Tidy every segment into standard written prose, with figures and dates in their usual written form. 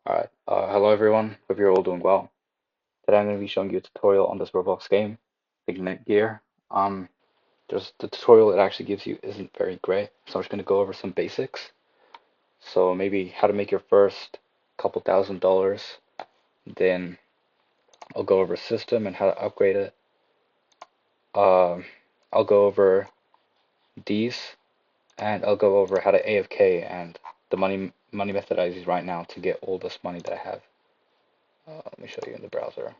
Alright, hello everyone, hope you're all doing well. Today I'm going to be showing you a tutorial on this Roblox game, Cybernet Gear. Just the tutorial it actually gives you isn't very great, so I'm just going to go over some basics. So maybe how to make your first couple $1,000, then I'll go over system and how to upgrade it. I'll go over these, and I'll go over how to AFK and the money method I use right now to get all this money that I have. Let me show you in the browser,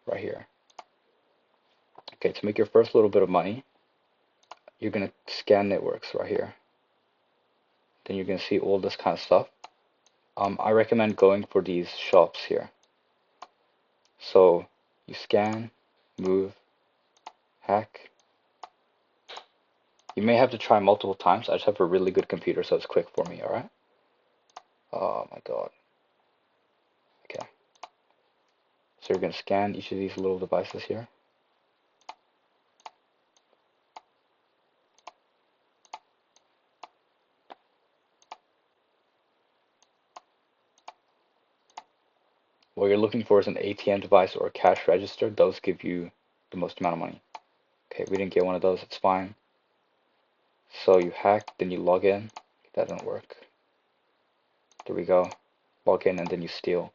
right here. Okay, to make your first little bit of money, you're going to scan networks right here. Then you're going to see all this kind of stuff. I recommend going for these shops here. So you scan, move, hack. You may have to try multiple times. I just have a really good computer, so it's quick for me, alright? Oh my god. Okay. So you're going to scan each of these little devices here. What you're looking for is an ATM device or a cash register. Those give you the most amount of money. Okay, we didn't get one of those. It's fine. So you hack, then you log in. That didn't work. There we go. Log in and then you steal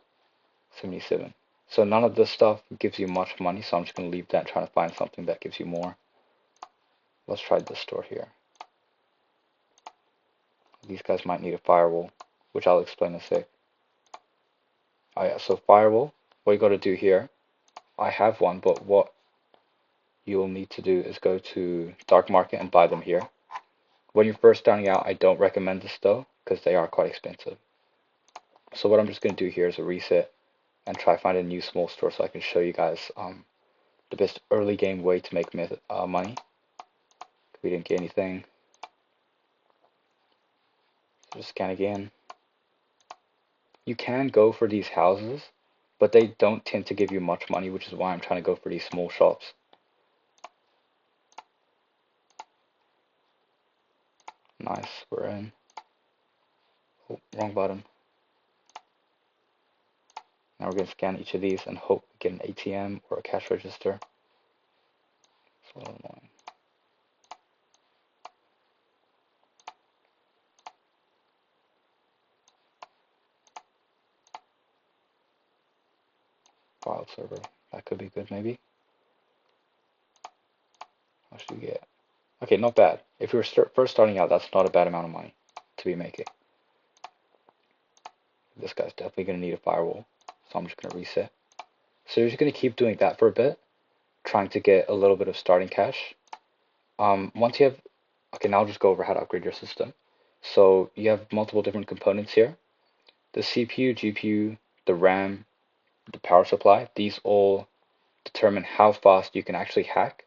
77. So none of this stuff gives you much money, so I'm just going to leave that, trying to find something that gives you more. Let's try this store here. These guys might need a firewall, which I'll explain in a sec. Oh yeah, so firewall, what you got to do here, I have one, but what you'll need to do is go to dark market and buy them here. When you're first starting out, I don't recommend this though, because they are quite expensive. So what I'm just going to do here is a reset and try find a new small store so I can show you guys the best early game way to make money. We didn't get anything. So just scan again. You can go for these houses, but they don't tend to give you much money, which is why I'm trying to go for these small shops. Nice, we're in. Oh, wrong button. Now we're going to scan each of these and hope we get an ATM or a cash register. It's a little annoying. File server, that could be good maybe. How should we get? Okay, not bad. If you're first starting out, that's not a bad amount of money to be making. This guy's definitely going to need a firewall, so I'm just going to reset. So you're just going to keep doing that for a bit, trying to get a little bit of starting cash. Once you have, okay, now I'll just go over how to upgrade your system. So you have multiple different components here. The CPU, GPU, the RAM, the power supply, these all determine how fast you can actually hack.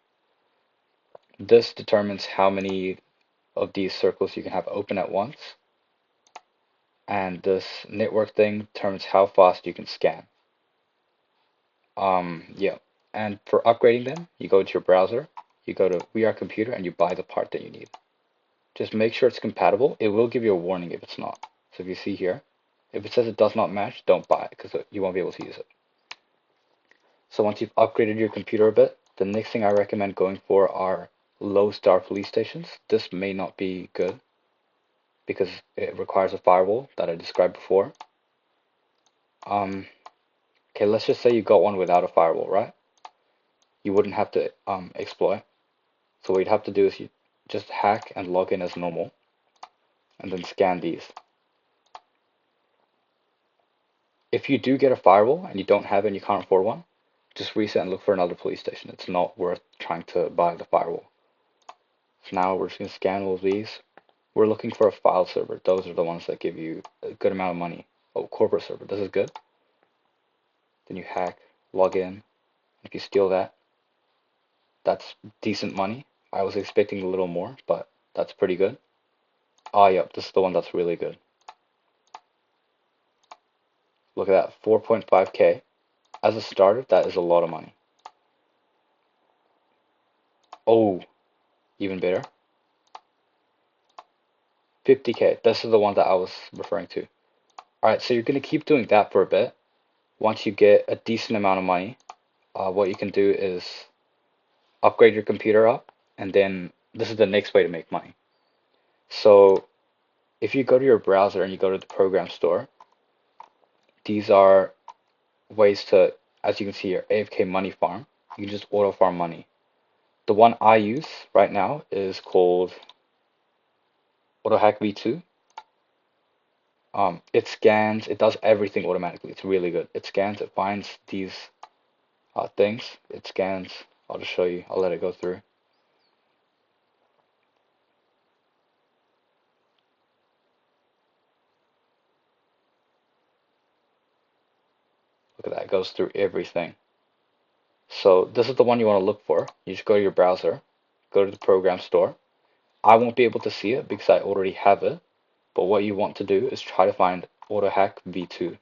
This determines how many of these circles you can have open at once. And this network thing determines how fast you can scan. Yeah. And for upgrading them, you go to your browser, you go to We Are Computer, and you buy the part that you need. Just make sure it's compatible. It will give you a warning if it's not. So if you see here, if it says it does not match, don't buy it because you won't be able to use it. So once you've upgraded your computer a bit, the next thing I recommend going for are low star police stations. This may not be good because it requires a firewall that I described before. Okay, let's just say you got one without a firewall, right? You wouldn't have to exploit. So what you'd have to do is you just hack and log in as normal, and then scan these. If you do get a firewall and you don't have it and you can't afford one, just reset and look for another police station. It's not worth trying to buy the firewall. So now we're just going to scan all of these. We're looking for a file server. Those are the ones that give you a good amount of money. Oh, corporate server. This is good. Then you hack, log in. If you steal that, that's decent money. I was expecting a little more, but that's pretty good. Ah, yep, this is the one that's really good. Look at that, 4.5k. As a starter, that is a lot of money. Oh, even better. 50k. This is the one that I was referring to. Alright, so you're going to keep doing that for a bit. Once you get a decent amount of money, what you can do is upgrade your computer up, and then this is the next way to make money. So if you go to your browser and you go to the program store, these are ways to, as you can see here, AFK money farm. You can just auto farm money. The one I use right now is called AutoHack V2. It scans, it does everything automatically. It's really good. It scans, it finds these things. It scans. I'll just show you. I'll let it go through. Look at that. It goes through everything. So this is the one you want to look for. You just go to your browser, go to the program store. I won't be able to see it because I already have it. But what you want to do is try to find AutoHack V2. Okay,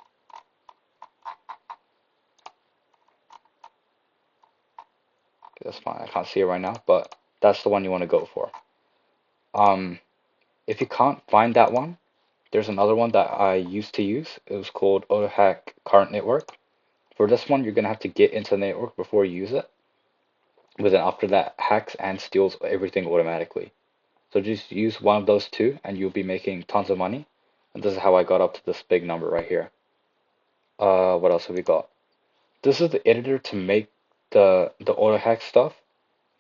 that's fine. I can't see it right now, but that's the one you want to go for. If you can't find that one, there's another one that I used to use. It was called AutoHack Current Network. For this one, you're gonna have to get into the network before you use it. But then after that, hacks and steals everything automatically. So just use one of those two, and you'll be making tons of money. And this is how I got up to this big number right here. What else have we got? This is the editor to make the auto hack stuff,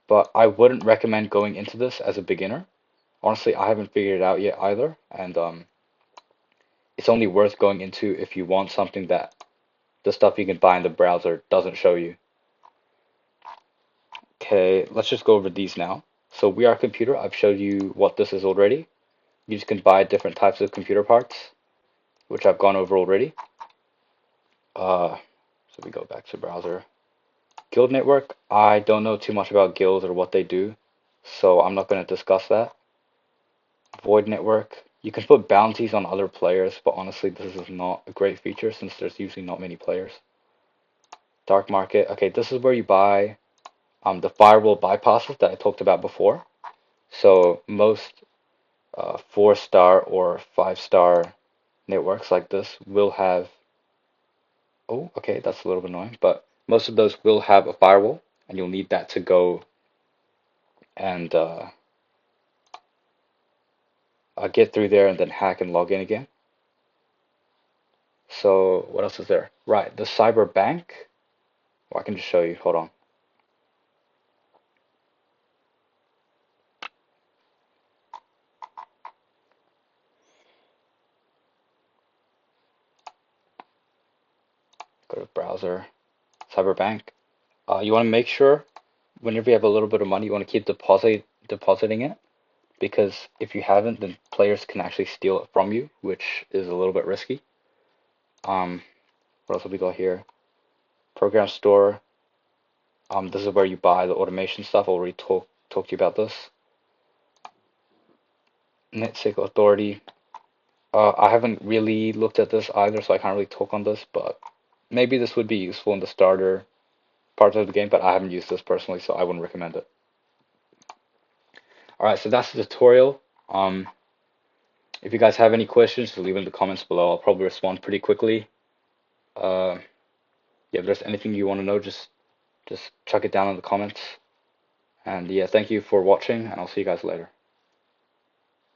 but I wouldn't recommend going into this as a beginner. Honestly, I haven't figured it out yet either, and it's only worth going into if you want something that the stuff you can buy in the browser doesn't show you. Okay, let's just go over these now. So We Are Computer, I've showed you what this is already. You just can buy different types of computer parts, which I've gone over already. So we go back to browser. Guild Network, I don't know too much about guilds or what they do, so I'm not going to discuss that. Void Network, you can put bounties on other players, but honestly this is not a great feature since there's usually not many players. Dark Market, okay, this is where you buy the firewall bypasses that I talked about before. So most 4-star or 5-star networks like this will have, oh, okay, that's a little bit annoying, but most of those will have a firewall, and you'll need that to go and get through there and then hack and log in again. So what else is there? Right, the cyber bank. Well, I can just show you. Hold on. Go to browser, cyber bank. You want to make sure whenever you have a little bit of money, you want to keep depositing it, because if you haven't, then players can actually steal it from you, which is a little bit risky. What else have we got here? Program store. This is where you buy the automation stuff. I already talked to you about this. NetSec Authority. I haven't really looked at this either, so I can't really talk on this, but maybe this would be useful in the starter parts of the game, but I haven't used this personally, so I wouldn't recommend it. Alright, so that's the tutorial. If you guys have any questions, just leave in the comments below. I'll probably respond pretty quickly. Yeah, if there's anything you want to know, just chuck it down in the comments. And yeah, thank you for watching, and I'll see you guys later.